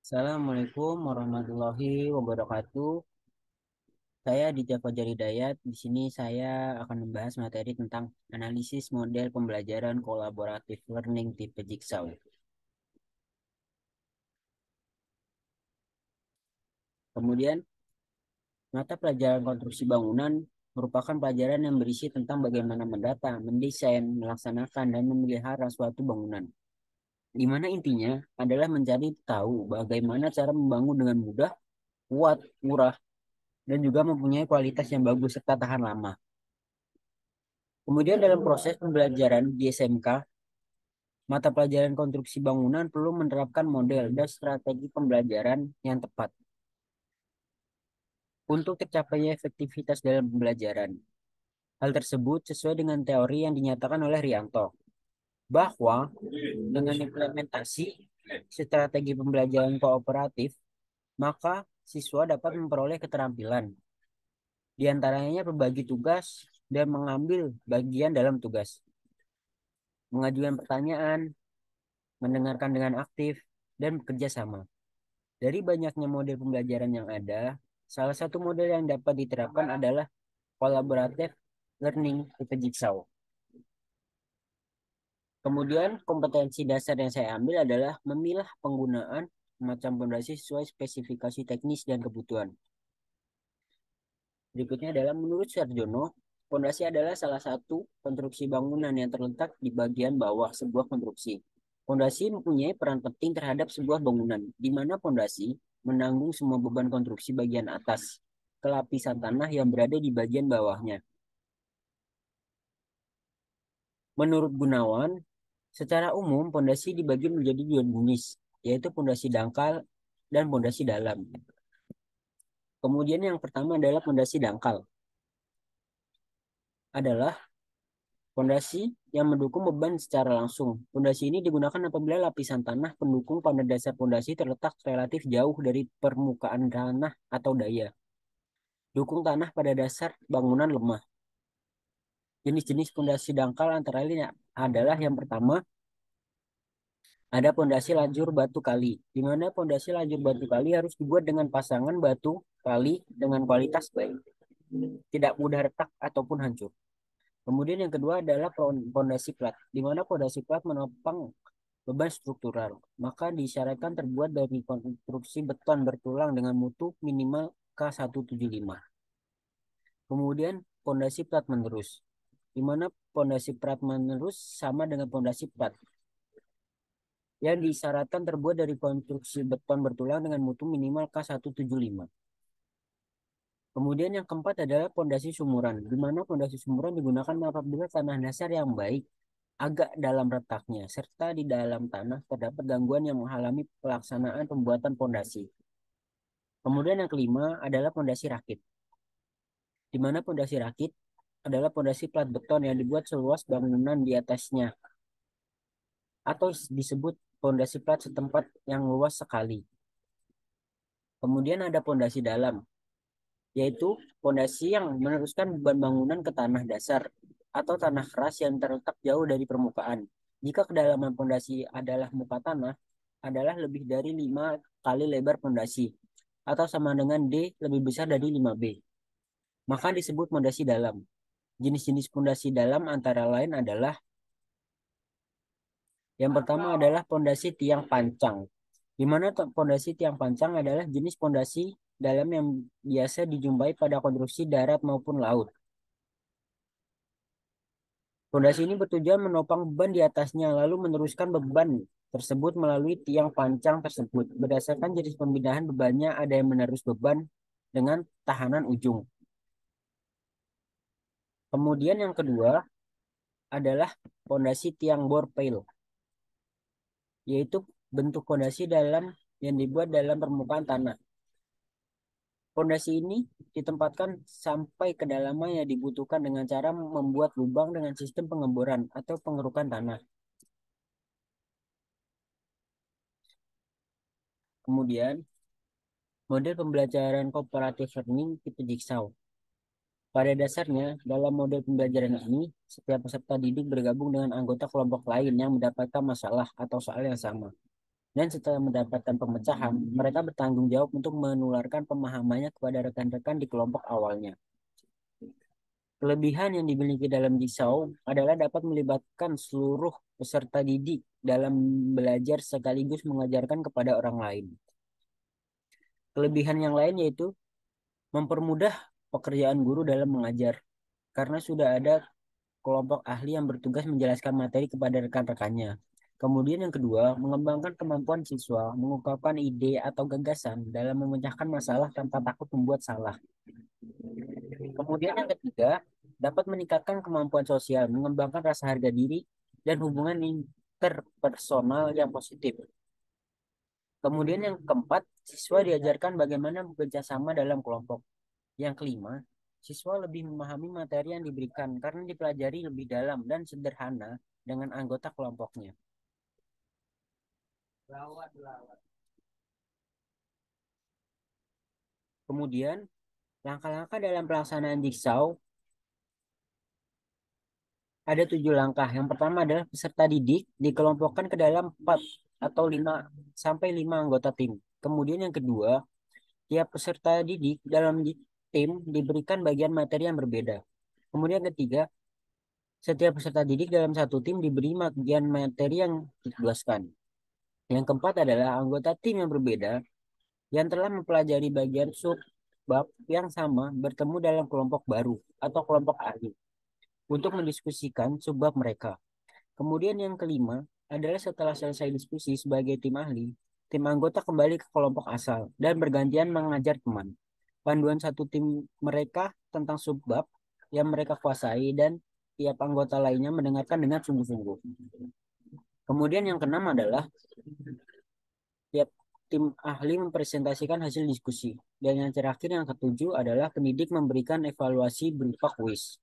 Assalamualaikum warahmatullahi wabarakatuh. Saya Aditya Fajar Hidayat. Di sini saya akan membahas materi tentang analisis model pembelajaran kolaboratif learning tipe Jigsaw. Kemudian, mata pelajaran konstruksi bangunan merupakan pelajaran yang berisi tentang bagaimana mendata, mendesain, melaksanakan, dan memelihara suatu bangunan. Di mana intinya adalah mencari tahu bagaimana cara membangun dengan mudah, kuat, murah, dan juga mempunyai kualitas yang bagus serta tahan lama. Kemudian dalam proses pembelajaran di SMK, mata pelajaran konstruksi bangunan perlu menerapkan model dan strategi pembelajaran yang tepat untuk tercapainya efektivitas dalam pembelajaran. Hal tersebut sesuai dengan teori yang dinyatakan oleh Rianto, bahwa dengan implementasi strategi pembelajaran kooperatif, maka siswa dapat memperoleh keterampilan, di antaranya berbagi tugas dan mengambil bagian dalam tugas, mengajukan pertanyaan, mendengarkan dengan aktif, dan bekerja sama. Dari banyaknya model pembelajaran yang ada, salah satu model yang dapat diterapkan adalah collaborative learning tipe Jigsaw. Kemudian kompetensi dasar yang saya ambil adalah memilah penggunaan macam pondasi sesuai spesifikasi teknis dan kebutuhan. Berikutnya adalah menurut Sarjono, pondasi adalah salah satu konstruksi bangunan yang terletak di bagian bawah sebuah konstruksi. Pondasi mempunyai peran penting terhadap sebuah bangunan, di mana pondasi menanggung semua beban konstruksi bagian atas ke lapisan tanah yang berada di bagian bawahnya. Menurut Gunawan, secara umum pondasi dibagi menjadi dua jenis, yaitu pondasi dangkal dan pondasi dalam. Kemudian yang pertama adalah pondasi dangkal, adalah pondasi yang mendukung beban secara langsung. Pondasi ini digunakan apabila lapisan tanah pendukung pada dasar pondasi terletak relatif jauh dari permukaan tanah atau daya. Dukung tanah pada dasar bangunan lemah. Jenis-jenis pondasi dangkal antara lain adalah yang pertama, ada pondasi lajur batu kali, di mana pondasi lajur batu kali harus dibuat dengan pasangan batu kali dengan kualitas baik, tidak mudah retak ataupun hancur. Kemudian yang kedua adalah pondasi plat, di mana pondasi plat menopang beban struktural, maka disyaratkan terbuat dari konstruksi beton bertulang dengan mutu minimal K175. Kemudian pondasi plat menerus, di mana pondasi plat menerus sama dengan pondasi plat yang disyaratkan terbuat dari konstruksi beton bertulang dengan mutu minimal K175. Kemudian yang keempat adalah pondasi sumuran, di mana pondasi sumuran digunakan apabila tanah dasar yang baik agak dalam retaknya, serta di dalam tanah terdapat gangguan yang menghalangi pelaksanaan pembuatan pondasi. Kemudian yang kelima adalah pondasi rakit, di mana pondasi rakit adalah pondasi plat beton yang dibuat seluas bangunan di atasnya, atau disebut pondasi plat setempat yang luas sekali. Kemudian ada pondasi dalam, yaitu pondasi yang meneruskan beban bangunan ke tanah dasar atau tanah keras yang terletak jauh dari permukaan. Jika kedalaman pondasi adalah muka tanah, adalah lebih dari 5 kali lebar pondasi, atau sama dengan D lebih besar dari 5B. Maka disebut pondasi dalam. Jenis-jenis pondasi dalam antara lain adalah yang pertama adalah pondasi tiang pancang, di mana pondasi tiang pancang adalah jenis pondasi dalam yang biasa dijumpai pada konstruksi darat maupun laut. Pondasi ini bertujuan menopang beban di atasnya, lalu meneruskan beban tersebut melalui tiang pancang tersebut. Berdasarkan jenis pemindahan bebannya, ada yang menerus beban dengan tahanan ujung. Kemudian yang kedua adalah pondasi tiang bor pile, yaitu bentuk pondasi dalam yang dibuat dalam permukaan tanah. Pondasi ini ditempatkan sampai kedalaman yang dibutuhkan dengan cara membuat lubang dengan sistem pengeboran atau pengerukan tanah. Kemudian, model pembelajaran cooperative learning tipe Jigsaw. Pada dasarnya, dalam model pembelajaran ini, setiap peserta didik bergabung dengan anggota kelompok lain yang mendapatkan masalah atau soal yang sama. Dan setelah mendapatkan pemecahan, mereka bertanggung jawab untuk menularkan pemahamannya kepada rekan-rekan di kelompok awalnya. Kelebihan yang dimiliki dalam Jigsaw adalah dapat melibatkan seluruh peserta didik dalam belajar sekaligus mengajarkan kepada orang lain. Kelebihan yang lain yaitu mempermudah pekerjaan guru dalam mengajar, karena sudah ada kelompok ahli yang bertugas menjelaskan materi kepada rekan-rekannya. Kemudian yang kedua, mengembangkan kemampuan siswa mengungkapkan ide atau gagasan dalam memecahkan masalah tanpa takut membuat salah. Kemudian yang ketiga, dapat meningkatkan kemampuan sosial, mengembangkan rasa harga diri dan hubungan interpersonal yang positif. Kemudian yang keempat, siswa diajarkan bagaimana bekerja sama dalam kelompok. Yang kelima, siswa lebih memahami materi yang diberikan karena dipelajari lebih dalam dan sederhana dengan anggota kelompoknya. Kemudian, langkah-langkah dalam pelaksanaan jigsaw ada 7 langkah. Yang pertama adalah peserta didik dikelompokkan ke dalam 4 atau 5 sampai 5 anggota tim. Kemudian yang kedua, tiap peserta didik dalam tim diberikan bagian materi yang berbeda. Kemudian yang ketiga, setiap peserta didik dalam satu tim diberi bagian materi yang ditugaskan. Yang keempat adalah anggota tim yang berbeda yang telah mempelajari bagian sub bab yang sama bertemu dalam kelompok baru atau kelompok ahli untuk mendiskusikan subbab mereka. Kemudian yang kelima adalah setelah selesai diskusi sebagai tim ahli, tim anggota kembali ke kelompok asal dan bergantian mengajar teman. Panduan satu tim mereka tentang subbab yang mereka kuasai dan tiap anggota lainnya mendengarkan dengan sungguh-sungguh. Kemudian yang keenam adalah tiap tim ahli mempresentasikan hasil diskusi. Dan yang terakhir yang ketujuh adalah pendidik memberikan evaluasi berupa kuis.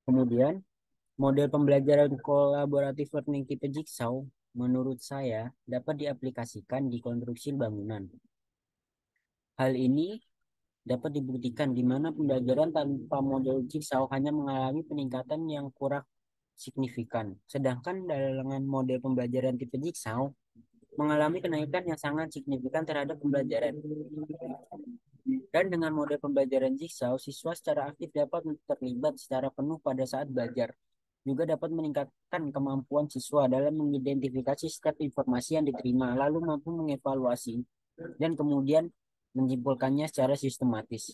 Kemudian, model pembelajaran kolaboratif learning tipe Jigsaw menurut saya dapat diaplikasikan di konstruksi bangunan. Hal ini dapat dibuktikan di mana pembelajaran tanpa model Jigsaw hanya mengalami peningkatan yang kurang signifikan. Sedangkan dengan model pembelajaran tipe Jigsaw mengalami kenaikan yang sangat signifikan terhadap pembelajaran. Dan dengan model pembelajaran Jigsaw, siswa secara aktif dapat terlibat secara penuh pada saat belajar. Juga dapat meningkatkan kemampuan siswa dalam mengidentifikasi setiap informasi yang diterima, lalu mampu mengevaluasi dan kemudian menyimpulkannya secara sistematis.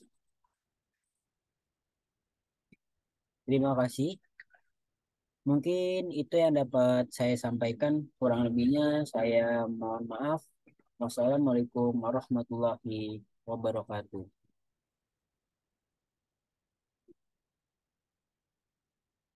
Terima kasih. Mungkin itu yang dapat saya sampaikan. Kurang lebihnya saya mohon maaf. Wassalamualaikum warahmatullahi wabarakatuh.